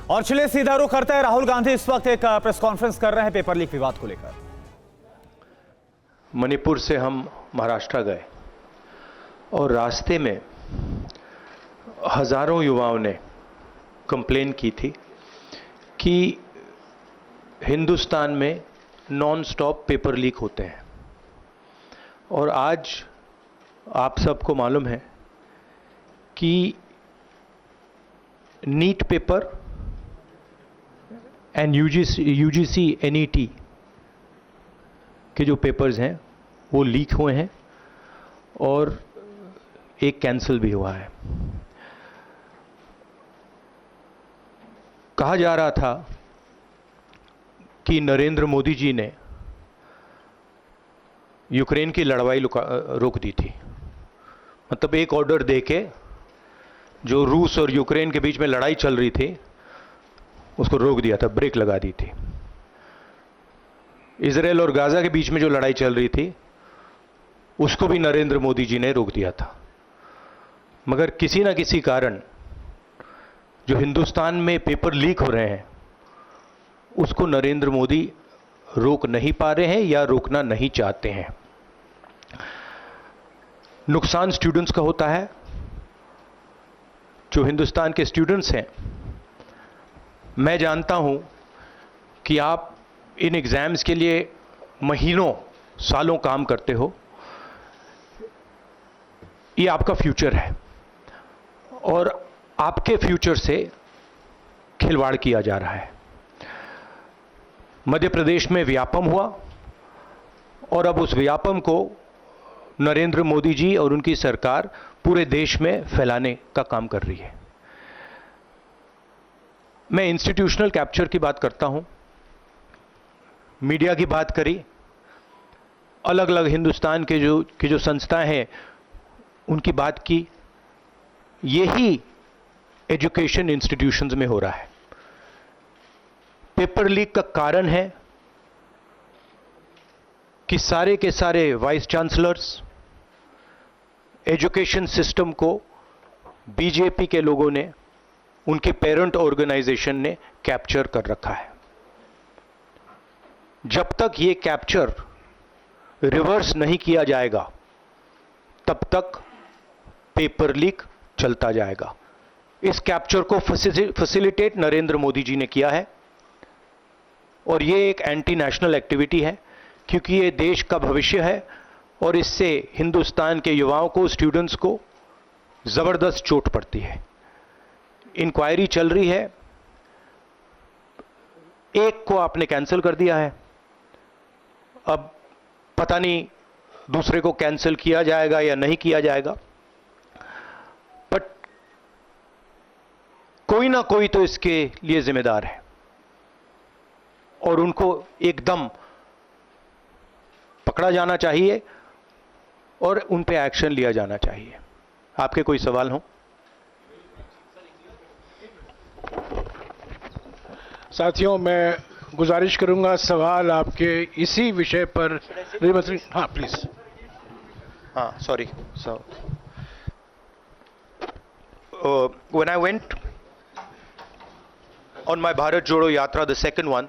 और चलिए सीधा रुख करते हैं। राहुल गांधी इस वक्त एक प्रेस कॉन्फ्रेंस कर रहे हैं पेपर लीक विवाद को लेकर। मणिपुर से हम महाराष्ट्र गए और रास्ते में हजारों युवाओं ने कंप्लेन की थी कि हिंदुस्तान में नॉन स्टॉप पेपर लीक होते हैं। और आज आप सबको मालूम है कि NEET paper and UGC NET के जो पेपर्स हैं वो लीक हुए हैं और एक कैंसिल भी हुआ है। कहा जा रहा था कि नरेंद्र मोदी जी ने यूक्रेन की लड़ाई रोक दी थी। मतलब एक ऑर्डर देके जो रूस और यूक्रेन के बीच में लड़ाई चल रही थी उसको रोक दिया था, ब्रेक लगा दी थी। इजराइल और गाजा के बीच में जो लड़ाई चल रही थी उसको भी नरेंद्र मोदी जी ने रोक दिया था। मगर किसी ना किसी कारण जो हिंदुस्तान में पेपर लीक हो रहे हैं उसको नरेंद्र मोदी रोक नहीं पा रहे हैं या रोकना नहीं चाहते हैं। नुकसान स्टूडेंट्स का होता है। जो हिंदुस्तान के स्टूडेंट्स हैं, मैं जानता हूं कि आप इन एग्जाम्स के लिए महीनों सालों काम करते हो। ये आपका फ्यूचर है और आपके फ्यूचर से खिलवाड़ किया जा रहा है। मध्य प्रदेश में व्यापम हुआ और अब उस व्यापम को नरेंद्र मोदी जी और उनकी सरकार पूरे देश में फैलाने का काम कर रही है। मैं इंस्टीट्यूशनल कैप्चर की बात करता हूं, मीडिया की बात करी, अलग अलग हिंदुस्तान के जो संस्थाएं हैं उनकी बात की। यही एजुकेशन इंस्टीट्यूशंस में हो रहा है। पेपर लीक का कारण है कि सारे के सारे वाइस चांसलर्स, एजुकेशन सिस्टम को बीजेपी के लोगों ने, उनके पेरेंट ऑर्गेनाइजेशन ने कैप्चर कर रखा है। जब तक ये कैप्चर रिवर्स नहीं किया जाएगा तब तक पेपर लीक चलता जाएगा। इस कैप्चर को फैसिलिटेट नरेंद्र मोदी जी ने किया है और ये एक एंटी नेशनल एक्टिविटी है क्योंकि ये देश का भविष्य है और इससे हिंदुस्तान के युवाओं को, स्टूडेंट्स को जबरदस्त चोट पड़ती है। इंक्वायरी चल रही है, एक को आपने कैंसिल कर दिया है, अब पता नहीं दूसरे को कैंसिल किया जाएगा या नहीं किया जाएगा। बट कोई ना कोई तो इसके लिए जिम्मेदार है और उनको एकदम पकड़ा जाना चाहिए और उन पे एक्शन लिया जाना चाहिए। आपके कोई सवाल हो? साथियों, मैं गुजारिश करूंगा सवाल आपके इसी विषय पर। हाँ प्लीज। हाँ, sorry. So, when I went on my Bharat Jodo Yatra, the second one,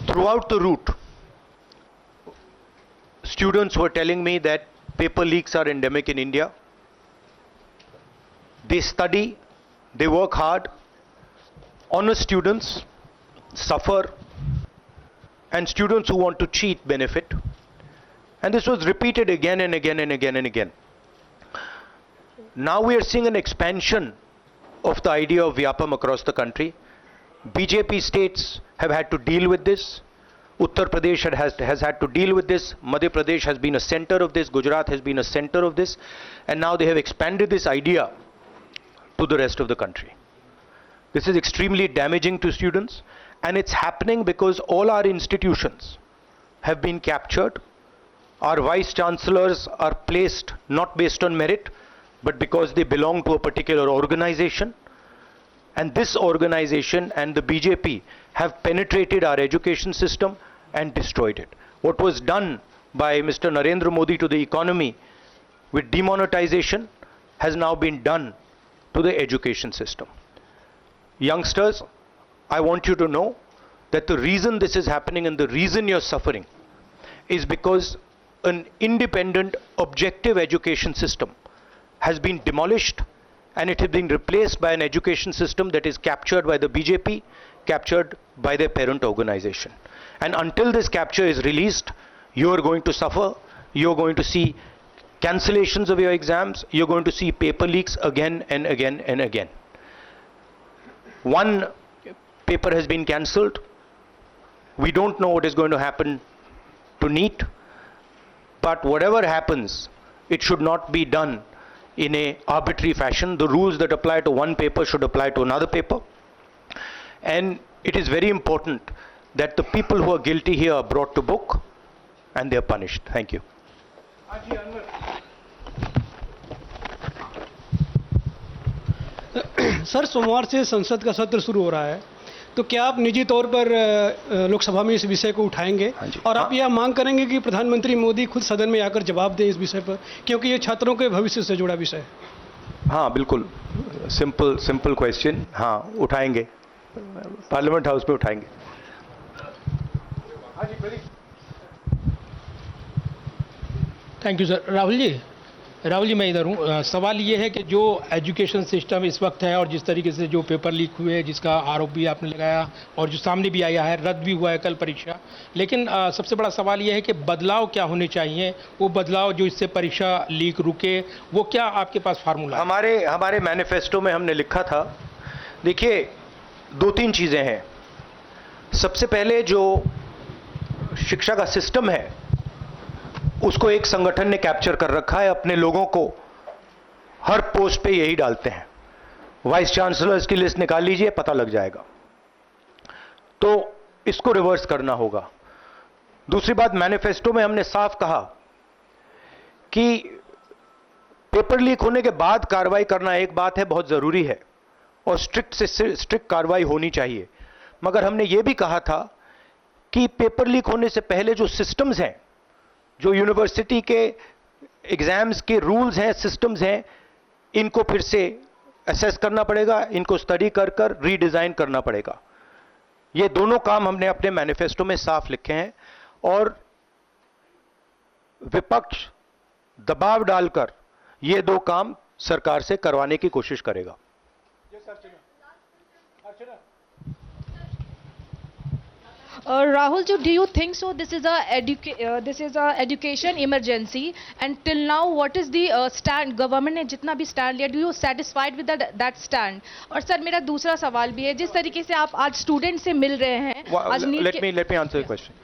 throughout the route, students were telling me that paper leaks are endemic in India. They study, they work hard, honest students suffer, and students who want to cheat benefit. And this was repeated again and again and again and again. Now we are seeing an expansion of the idea of Vyapam across the country. BJP states have had to deal with this. Uttar Pradesh has had to deal with this. Madhya Pradesh has been a center of this. Gujarat has been a center of this. And now they have expanded this idea to the rest of the country. This is extremely damaging to students, and it's happening because all our institutions have been captured. Our vice chancellors are placed not based on merit, but because they belong to a particular organization. And this organization and the BJP have penetrated our education system and destroyed it. What was done by Mr. Narendra Modi to the economy with demonetization has now been done to the education system. youngsters, I want you to know that the reason this is happening and the reason you're suffering is because an independent, objective education system has been demolished and it has been replaced by an education system that is captured by the BJP, captured by their parent organization. And until this capture is released, you are going to suffer, you're going to see cancellations of your exams, you're going to see paper leaks again and again and again. One paper has been cancelled. We don't know what is going to happen to NEET, but whatever happens, it should not be done in a arbitrary fashion. The rules that apply to one paper should apply to another paper. And it is very important that the people who are guilty here are brought to book and they are punished. Thank you. Sir, सोमवार से संसद का सत्र शुरू हो रहा है, तो क्या आप निजी तौर पर लोकसभा में इस विषय को उठाएंगे और आप यह मांग करेंगे कि प्रधानमंत्री मोदी खुद सदन में आकर जवाब दें इस विषय पर, क्योंकि ये छात्रों के भविष्य से जुड़ा विषय है? हाँ, बिल्कुल, सिंपल क्वेश्चन. हाँ, उठाएंगे, पार्लियामेंट हाउस में उठाएंगे. Thank you sir. Rahul ji मैं इधर हूँ. सवाल ये है कि जो एजुकेशन सिस्टम इस वक्त है और जिस तरीके से जो पेपर लीक हुए, जिसका आरोप भी आपने लगाया और जो सामने भी आया है, रद्द भी हुआ है कल परीक्षा, लेकिन सबसे बड़ा सवाल ये है कि बदलाव क्या होने चाहिए, वो बदलाव जो इससे परीक्षा लीक रुके, वो क्या आपके पास फार्मूला है? हमारे मैनिफेस्टो में हमने लिखा था. देखिए, 2-3 चीज़ें हैं. सबसे पहले जो शिक्षा का सिस्टम है उसको एक संगठन ने कैप्चर कर रखा है. अपने लोगों को हर पोस्ट पे यही डालते हैं. वाइस चांसलर्स की लिस्ट निकाल लीजिए, पता लग जाएगा. तो इसको रिवर्स करना होगा. दूसरी बात, मैनिफेस्टो में हमने साफ कहा कि पेपर लीक होने के बाद कार्रवाई करना एक बात है, बहुत जरूरी है और स्ट्रिक्ट से स्ट्रिक्ट कार्रवाई होनी चाहिए. मगर हमने यह भी कहा था कि पेपर लीक होने से पहले जो सिस्टम्स हैं, जो यूनिवर्सिटी के एग्जाम्स के रूल्स हैं, सिस्टम्स हैं, इनको फिर से असेस करना पड़ेगा, इनको स्टडी कर रीडिजाइन करना पड़ेगा. ये दोनों काम हमने अपने मैनिफेस्टो में साफ लिखे हैं और विपक्ष दबाव डालकर ये दो काम सरकार से करवाने की कोशिश करेगा. Rahul, do you think so? This is a education emergency, and till now, what is the stand? Government ने जितना भी stand लिया, do you satisfied with that stand? और सर मेरा दूसरा सवाल भी है, जिस तरीके से आप आज स्टूडेंट से मिल रहे हैं, आज let me answer the question.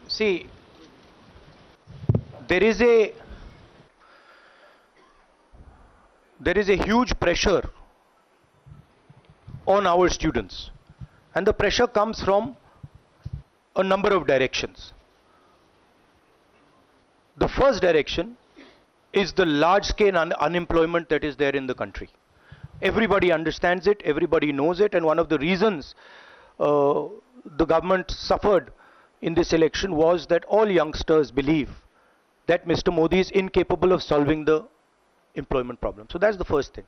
See, there is a huge pressure on our students, and the pressure comes from a number of directions. The first direction is the large scale unemployment that is there in the country. Everybody understands it, everybody knows it, and one of the reasons the government suffered in this election was that all youngsters believe that Mr. Modi is incapable of solving the employment problem. So that's the first thing.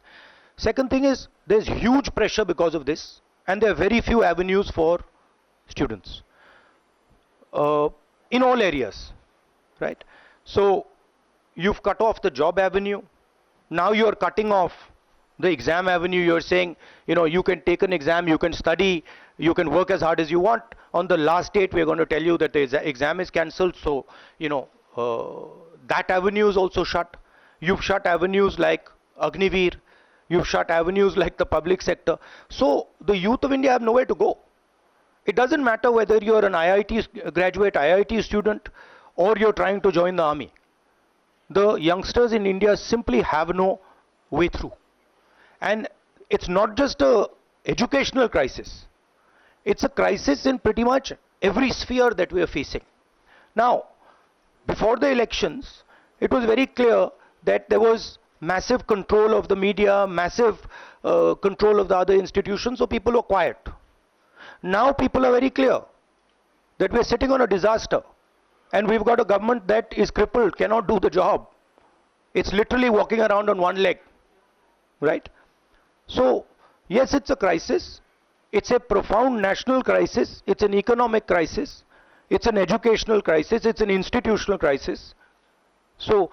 Second thing is there's huge pressure because of this, and there are very few avenues for students. In all areas, right? So you've cut off the job avenue. Now you're cutting off the exam avenue. You're saying, you can take an exam, you can study, you can work as hard as you want. On the last date, we're going to tell you that the exam is cancelled. So, that avenue is also shut. You've shut avenues like Agniveer. You've shut avenues like the public sector. So the youth of India have nowhere to go. It doesn't matter whether you're an IIT graduate, IIT student, or you're trying to join the army. The youngsters in India simply have no way through. And it's not just an educational crisis. It's a crisis in pretty much every sphere that we are facing. Now, before the elections, it was very clear that there was massive control of the media, massive control of the other institutions, so people were quiet. Now people are very clear that we're sitting on a disaster and we've got a government that is crippled, cannot do the job. It's literally walking around on one leg, right? So Yes, it's a crisis. It's a profound national crisis. It's an economic crisis. It's an educational crisis. It's an institutional crisis. So,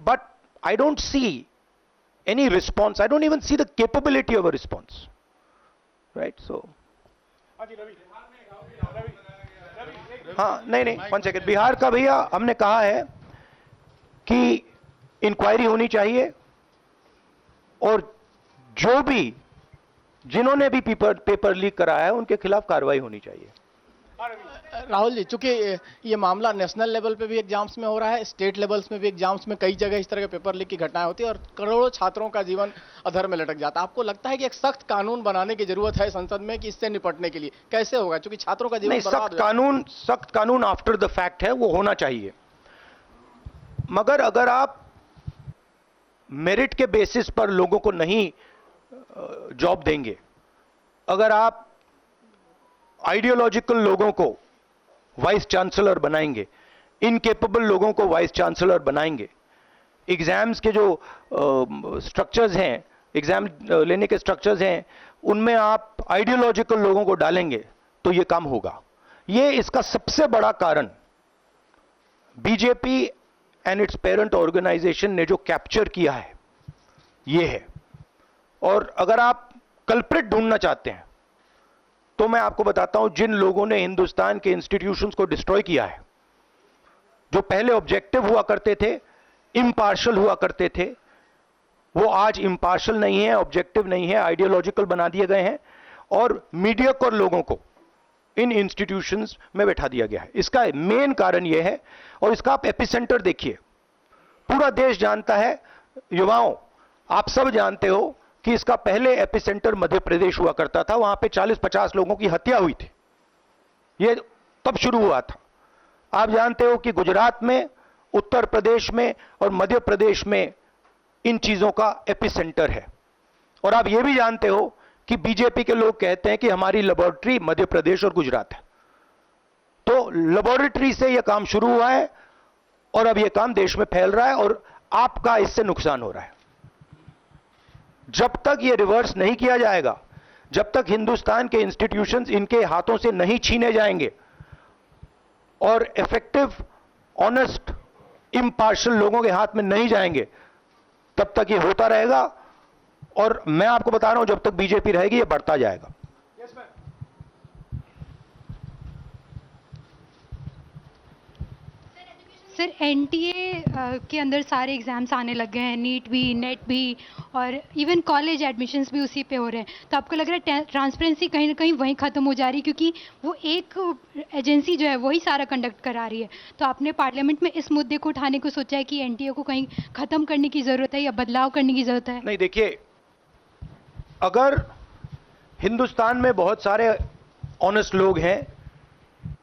but I don't see any response. I don't even see the capability of a response. Right? So. हाँ नहीं 1 second Bihar का भैया हमने कहा है कि inquiry होनी चाहिए और जो भी जिन्होंने भी पेपर लीक कराया है उनके खिलाफ कार्रवाई होनी चाहिए। राहुल जी, चूंकि ये मामला नेशनल लेवल पे भी एग्जाम्स में हो रहा है, स्टेट लेवल्स में भी एग्जाम्स में कई जगह इस तरह के पेपर लीक की घटनाएं होती है और करोड़ों छात्रों का जीवन अधर में लटक जाता है। आपको लगता है कि एक सख्त कानून बनाने की जरूरत है संसद में कि इससे निपटने के लिए? कैसे होगा, क्योंकि छात्रों का जीवन नहीं, सख्त कानून आफ्टर द फैक्ट है, वो होना चाहिए। मगर अगर आप मेरिट के बेसिस पर लोगों को नहीं जॉब देंगे, अगर आप आइडियोलॉजिकल लोगों को वाइस चांसलर बनाएंगे, इनकेपेबल लोगों को वाइस चांसलर बनाएंगे, एग्जाम्स के जो स्ट्रक्चर्स हैं, एग्जाम लेने के स्ट्रक्चर्स हैं, उनमें आप आइडियोलॉजिकल लोगों को डालेंगे तो यह काम होगा। ये इसका सबसे बड़ा कारण BJP and its parent organisation ने जो कैप्चर किया है ये है। और अगर आप कल्प्रिट ढूंढना चाहते हैं तो मैं आपको बताता हूं, जिन लोगों ने हिंदुस्तान के इंस्टीट्यूशंस को डिस्ट्रॉय किया है, जो पहले ऑब्जेक्टिव हुआ करते थे, इम्पार्शल हुआ करते थे, वो आज इम्पार्शल नहीं है, ऑब्जेक्टिव नहीं है, आइडियोलॉजिकल बना दिए गए हैं और मीडियोकर लोगों को इन इंस्टीट्यूशंस में बैठा दिया गया है। इसका मेन कारण यह है, और इसका आप एपिसेंटर देखिए, पूरा देश जानता है, युवाओं आप सब जानते हो कि इसका पहले एपिसेंटर मध्य प्रदेश हुआ करता था, वहां पे 40-50 लोगों की हत्या हुई थी, ये तब शुरू हुआ था। आप जानते हो कि गुजरात में, उत्तर प्रदेश में और मध्य प्रदेश में इन चीजों का एपिसेंटर है। और आप यह भी जानते हो कि बीजेपी के लोग कहते हैं कि हमारी लेबोरेटरी मध्य प्रदेश और गुजरात है। तो लेबोरेटरी से यह काम शुरू हुआ है और अब यह काम देश में फैल रहा है और आपका इससे नुकसान हो रहा है। जब तक यह रिवर्स नहीं किया जाएगा, जब तक हिंदुस्तान के इंस्टीट्यूशंस इनके हाथों से नहीं छीने जाएंगे और इफेक्टिव, ऑनेस्ट, इम्पार्शियल लोगों के हाथ में नहीं जाएंगे, तब तक यह होता रहेगा। और मैं आपको बता रहा हूं, जब तक बीजेपी रहेगी यह बढ़ता जाएगा। सर, एनटीए के अंदर सारे एग्ज़ाम्स आने लग गए हैं, नीट भी, नेट भी, और इवन कॉलेज एडमिशन्स भी उसी पे हो रहे हैं। तो आपको लग रहा है ट्रांसपेरेंसी कहीं ना कहीं वहीं ख़त्म हो जा रही है, क्योंकि वो एक एजेंसी जो है वही सारा कंडक्ट करा रही है। तो आपने पार्लियामेंट में इस मुद्दे को उठाने को सोचा है कि एनटीए को कहीं ख़त्म करने की ज़रूरत है या बदलाव करने की ज़रूरत है? नहीं, देखिए, अगर हिंदुस्तान में बहुत सारे ऑनेस्ट लोग हैं,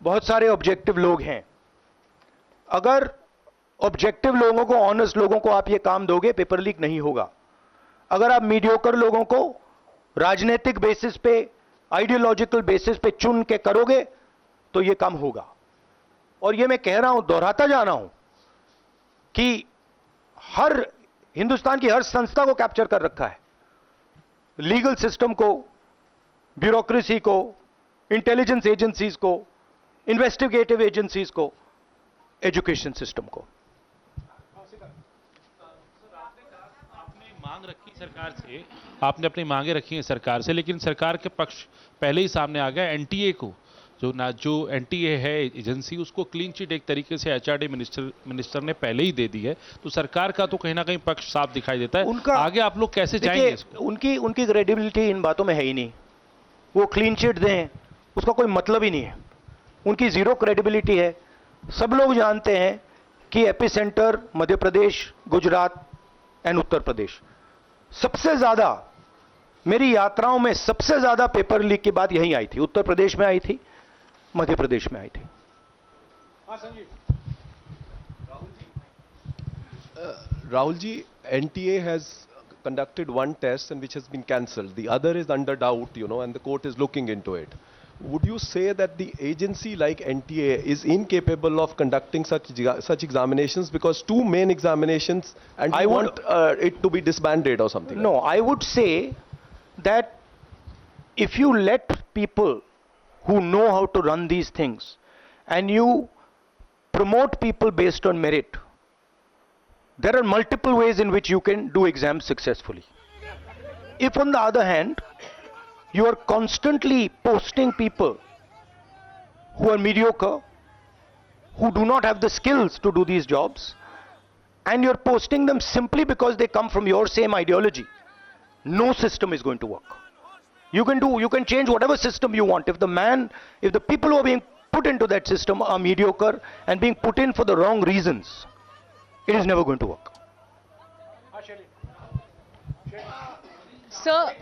बहुत सारे ऑब्जेक्टिव लोग हैं, अगर ऑब्जेक्टिव लोगों को, ऑनेस्ट लोगों को आप ये काम दोगे, पेपर लीक नहीं होगा। अगर आप मीडियोकर लोगों को राजनीतिक बेसिस पे, आइडियोलॉजिकल बेसिस पे चुन के करोगे तो ये काम होगा। और ये मैं कह रहा हूं, दोहराता जा रहा हूं कि हर हिंदुस्तान की हर संस्था को कैप्चर कर रखा है, लीगल सिस्टम को, ब्यूरोक्रेसी को, इंटेलिजेंस एजेंसीज को, इन्वेस्टिगेटिव एजेंसीज को, एजुकेशन सिस्टम को। आपने अपनी मांगे रखी हैं सरकार से, लेकिन सरकार के पक्ष पहले ही सामने आ गया। एनटीए को जो एनटीए है एजेंसी, उसको क्लीन चिट एक तरीके से एचआरडी मिनिस्टर ने पहले ही दे दी है। तो सरकार का तो कहीं ना कहीं पक्ष साफ दिखाई देता है। उनका आगे आप लोग कैसे जाएंगे? उनकी क्रेडिबिलिटी इन बातों में है ही नहीं। वो क्लीन चिट दें उसका कोई मतलब ही नहीं है, उनकी जीरो क्रेडिबिलिटी है। सब लोग जानते हैं कि एपिसेंटर मध्य प्रदेश, गुजरात एंड उत्तर प्रदेश। सबसे ज्यादा मेरी यात्राओं में सबसे ज्यादा पेपर लीक की बात यहीं आई थी, उत्तर प्रदेश में आई थी, मध्य प्रदेश में आई थी। Rahul ji, NTA has conducted one test and which has been cancelled. The other is under doubt, and the court is looking into it. Would you say that the agency like NTA is incapable of conducting such examinations, because two main examinations, and I want it to be disbanded or something? No, I would say that if you let people who know how to run these things and you promote people based on merit, there are multiple ways in which you can do exams successfully. If on the other hand, you are constantly posting people who are mediocre, who do not have the skills to do these jobs, and you're posting them simply because they come from your same ideology, no system is going to work. You can change whatever system you want. If the people who are being put into that system are mediocre and being put in for the wrong reasons, it is never going to work. Sir,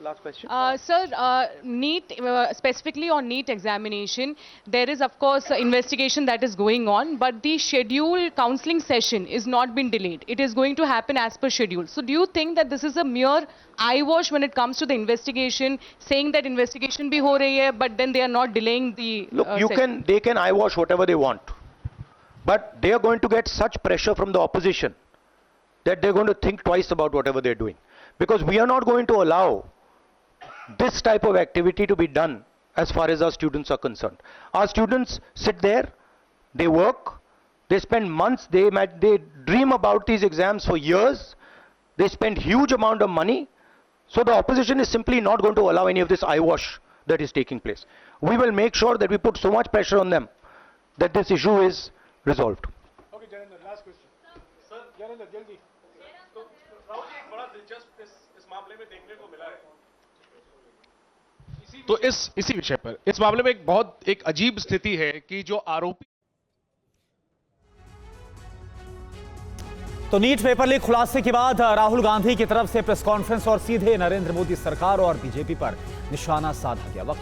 Last question. Sir, NEET, specifically on NEET examination, there is of course investigation that is going on, but the scheduled counselling session is not been delayed. It is going to happen as per schedule. So do you think that this is a mere eyewash when it comes to the investigation, saying that investigation bhi ho rahi hai, but then they are not delaying the Look, session? they can eyewash whatever they want, but they are going to get such pressure from the opposition that they're going to think twice about whatever they're doing. Because we are not going to allow this type of activity to be done as far as our students are concerned. Our students sit there, they work, they spend months, they dream about these exams for years, they spend huge amount of money. So the opposition is simply not going to allow any of this eyewash that is taking place. We will make sure that we put so much pressure on them that this issue is resolved. Okay, Janendra, last question. Sir, Janendra, jaldi. तो इसी विषय पर इस मामले में एक अजीब स्थिति है कि जो आरोपी तो नीट पेपर लीक खुलासे के बाद राहुल गांधी की तरफ से प्रेस कॉन्फ्रेंस और सीधे नरेंद्र मोदी सरकार और बीजेपी पर निशाना साधा गया। वक्त